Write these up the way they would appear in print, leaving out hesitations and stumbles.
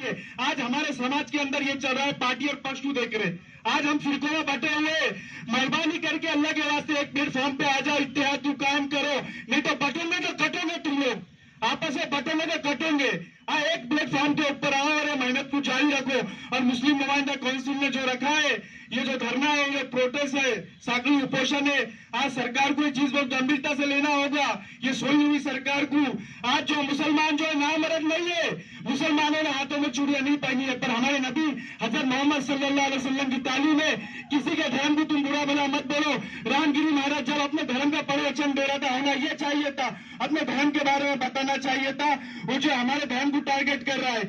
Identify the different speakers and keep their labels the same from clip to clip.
Speaker 1: के। आज हमारे समाज के अंदर ये चल रहा है, पार्टी और पक्ष देख रहे। आज हम फिरकों में बटे हुए, मेहरबानी करके अल्लाह के वास्ते एक प्लेटफॉर्म पे आ जाओ, इत्तेहाद तू कायम करो, नहीं तो बटेंगे तो कटेंगे तुम लोग, आपस में बटेंगे तो कटेंगे। एक प्लेटफॉर्म के ऊपर आओ और ये मेहनत को जारी रखो। और मुस्लिम नुमाइंदा काउंसिल ने जो रखा है, ये जो धरना है, ये प्रोटेस्ट है, सागरी उपोषण है, आज सरकार को ये चीज बहुत गंभीरता से लेना होगा। ये सोई हुई सरकार को, आज जो मुसलमान जो है नामर्द नहीं है, मुसलमानों ने हाथों में चूड़ियां नहीं पहनी है, पर हमारे नबी हजरत मोहम्मद सल्लल्लाहु अलैहि वसल्लम की तालीम है, किसी के धर्म को तुम बुरा भला मत बोलो। रामगिरी महाराज जब अपने धर्म का प्रवचन दे रहा था, होना यह चाहिए था, अपने धर्म के बारे में बताना चाहिए था। वो जो हमारे धर्म को टारगेट कर रहा है,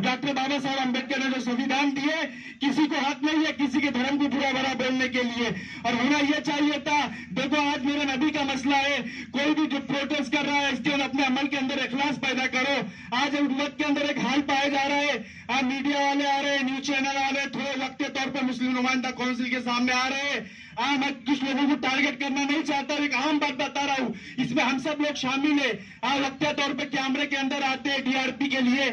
Speaker 1: डॉक्टर बाबा साहब अम्बेडकर ने जो संविधान दिए, किसी को हक नहीं है किसी के धर्म को बुरा भला बोलने के लिए, और होना यह चाहिए था। देखो आज मेरे नबी का मसला है, कोई भी जो प्रोटेस्ट कर रहा है इसके अपने अमल के अंदर इखलास पैदा करो। आज उम्मत के अंदर एक हाल पाया जा रहा है, आज मीडिया वाले आ रहे हैं, न्यूज चैनल वाले थोड़े वक्त के तौर पर मुस्लिम नुमाइंदा काउंसिल के सामने आ रहे हैं। मैं कुछ लोगों को टारगेट करना नहीं चाहता, एक आम बात बता रहा हूं, इसमें हम सब लोग शामिल है। वक्त के तौर पर कैमरे के अंदर आते हैं डीआरपी के लिए,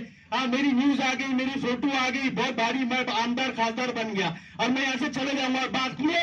Speaker 1: मेरी न्यूज आ गई, मेरी फोटो आ गई, बहुत भारी, मैं आमदार खासदार बन गया और मैं यहाँ से चले जाऊंगा। और बात में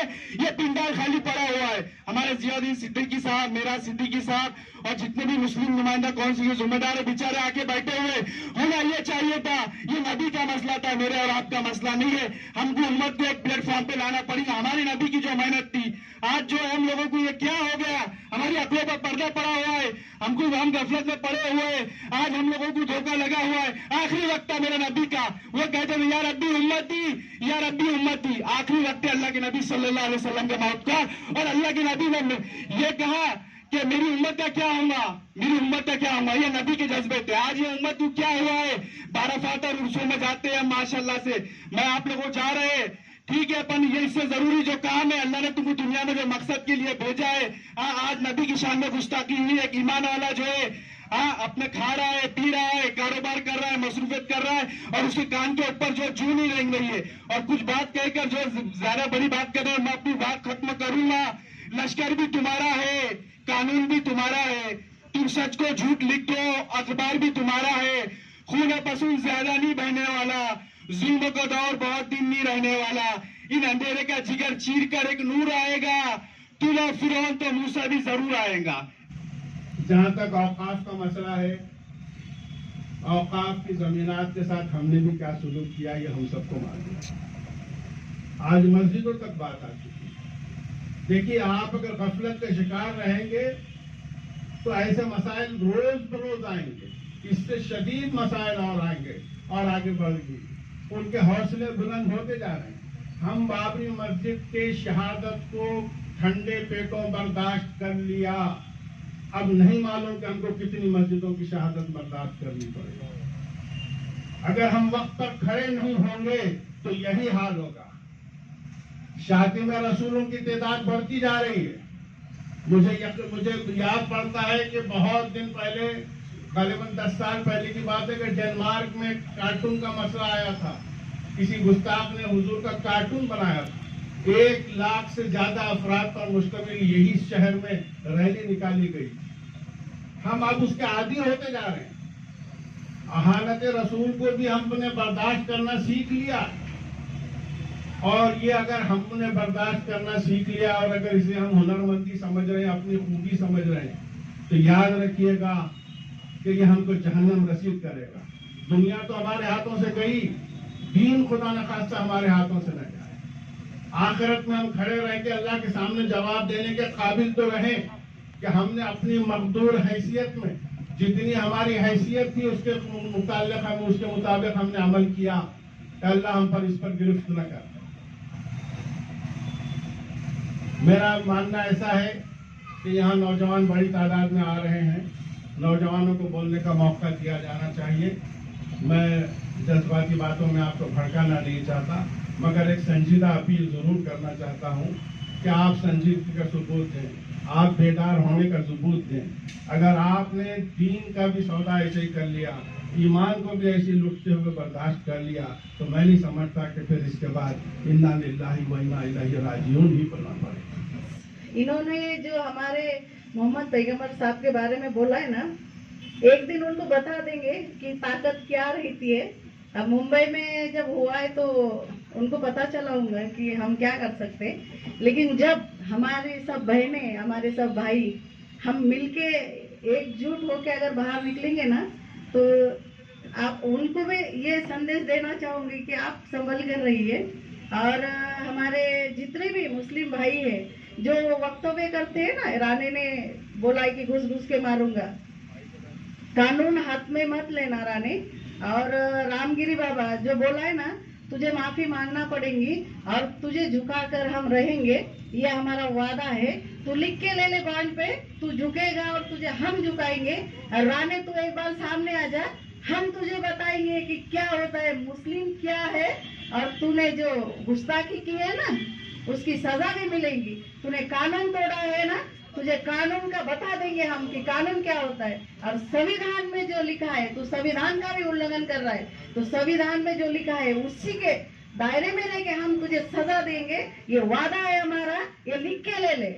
Speaker 1: ये पिंडाल खाली पड़ा हुआ है, हमारे जियाउद्दीन सिद्दीकी साहब, मेरा सिद्दीकी साहब और जितने भी मुस्लिम नुमाइंदा काउंसिल के जिम्मेदार बेचारे आके बैठे हुए। होना ये चाहिए था, ये नबी का मसला था, मेरे और आपका मसला नहीं है। हमको उम्मत को एक प्लेटफॉर्म पे लाना पड़ेगा। हमारी नबी की जो मेहनत थी, आज जो हम लोगों को ये क्या हो गया, हमारी अकलों पर पर्दा पड़ा हुआ है, हमको हम गफलत में पड़े हुए हैं, आज हम लोगों को धोखा लगा हुआ है। आखिरी वक्त है मेरे नबी का, वो कहते हैं या रब्बी उम्मती, या रब्बी उम्मती। आखिरी वक्त है अल्लाह के नबी सल्लल्लाहु अलैहि वसल्लम के मौत का, और अल्लाह के नबी ने ये कहा कि मेरी उम्मत का क्या होगा, मेरी उम्मत का क्या होगा, ये नबी के जज्बे थे। आज ये उम्मत को क्या हुआ है, 12 फातर उर्सों में जाते हैं माशाल्लाह से, मैं आप लोगों जा रहे हैं, ठीक है, अपन ये इससे जरूरी जो काम है, अल्लाह ने तुमको दुनिया में जो मकसद के लिए भेजा है, आज नबी की शान में गुस्ताखी हुई। एक ईमान वाला जो है अपने खा रहा है, पी रहा है, कारोबार कर रहा है, मसरूफियत कर रहा है, और उसके कान के ऊपर जो जू नहीं रेंग रही है, और कुछ बात कहकर जो ज्यादा बड़ी बात कर रहे हैं, मैं अपनी बात खत्म करूंगा। लश्कर भी तुम्हारा है, कानून भी तुम्हारा है, तुम सच को झूठ लिख दो, अखबार भी तुम्हारा है, खून पसून ज्यादा नहीं बहने वाला, जुल्म का दौर बहुत दिन नहीं रहने वाला, इन अंधेरे का जिगर चीर कर एक नूर आएगा, तुम और फिरौन तो मूसा भी जरूर आएगा।
Speaker 2: जहां तक औकाफ का मसला है, औकाफ की जमीनात के साथ हमने भी क्या सुलूक किया ये हम सबको मालूम है। आज मस्जिदों तक बात आ चुकी है। देखिए, आप अगर गफलत के शिकार रहेंगे तो ऐसे मसाइल रोज बरोज आएंगे, इससे शदीद मसाइल और आएंगे और आगे बढ़ेंगे। उनके हौसले बुलंद होते जा रहे हैं। हम बाबरी मस्जिद के शहादत को ठंडे पेटों बर्दाश्त कर लिया, अब नहीं मालूम कि हमको कितनी मस्जिदों की शहादत बर्दाश्त करनी पड़ेगी। अगर हम वक्त पर खड़े नहीं होंगे तो यही हाल होगा। शातिम रसूलों की तादाद बढ़ती जा रही है। मुझे याद पड़ता है कि बहुत दिन पहले, करीबन 10 साल पहले की बात है कि डेनमार्क में कार्टून का मसला आया था। किसी गुस्ताख ने हुजूर का कार्टून बनाया था। 1 लाख से ज्यादा अफराद पर मुश्तमिल यही शहर में रैली निकाली गई। हम अब उसके आदी होते जा रहे हैं। अहानत रसूल को भी हमने बर्दाश्त करना सीख लिया, और ये अगर हमने बर्दाश्त करना सीख लिया और अगर इसे हम हुनरमंदी समझ रहे हैं, अपनी खूबी समझ रहे हैं, तो याद रखिएगा कि ये हमको जहन्नम रसीद करेगा। दुनिया तो हमारे हाथों से गई, दीन खुदा न खास्ता हमारे हाथों से न जाए। आखिरत में हम खड़े रह के अल्लाह के सामने जवाब देने के काबिल तो रहे कि हमने अपनी मकदूर हैसियत में जितनी हमारी हैसियत थी उसके मुताबिक हमने अमल किया। अल्लाह हम पर इस पर गिरफ्त न कर। मेरा मानना ऐसा है कि यहाँ नौजवान बड़ी तादाद में आ रहे हैं, नौजवानों को बोलने का मौका दिया जाना चाहिए। मैं जज्बाती बातों में आपको भड़काना नहीं चाहता, मगर एक संजीदा अपील जरूर करना चाहता हूँ कि आप संजीदगी का सबूत दें, आप बेदार होने का सबूत दें। अगर आपने दीन का भी सौदा ऐसे ही कर लिया, ईमान को भी ऐसे लुटते हुए बर्दाश्त कर लिया, तो मैं नहीं समझता कि फिर इसके बाद इन्ना लिल्लाहि व इन्ना इलैहि राजिऊन ही बोलना पड़ेगा।
Speaker 3: इन्होंने जो हमारे मोहम्मद पैगंबर साहब के बारे में बोला है ना, एक दिन उनको बता देंगे कि ताकत क्या रहती है। अब मुंबई में जब हुआ है तो उनको पता चला होगा कि हम क्या कर सकते हैं, लेकिन जब हमारे सब बहनें, हमारे सब भाई, हम मिलके एकजुट होके अगर बाहर निकलेंगे ना, तो आप उनको भी ये संदेश देना चाहूंगी कि आप संभल कर रहिए। और हमारे जितने भी मुस्लिम भाई हैं जो वक्तव्य करते हैं ना, राणे ने बोला है कि घुस घुस के मारूंगा, कानून हाथ में मत लेना राणे। और रामगिरी बाबा जो बोला है ना, तुझे माफी मांगना पड़ेगी और तुझे झुकाकर हम रहेंगे, ये हमारा वादा है। तू लिख के ले ले बॉन्ड पे, तू झुकेगा और तुझे हम झुकाएंगे। और राणे तू एक बार सामने आ जा, हम तुझे बताएंगे कि क्या होता है, मुस्लिम क्या है, और तूने जो गुस्ताखी की है ना उसकी सजा भी मिलेगी। तूने कानून तोड़ा है ना, तुझे कानून का बता देंगे हम कि कानून क्या होता है। और संविधान में जो लिखा है, तू संविधान का भी उल्लंघन कर रहा है, तो संविधान में जो लिखा है उसी के दायरे में रह के हम तुझे सजा देंगे, ये वादा है हमारा, ये लिख के ले ले।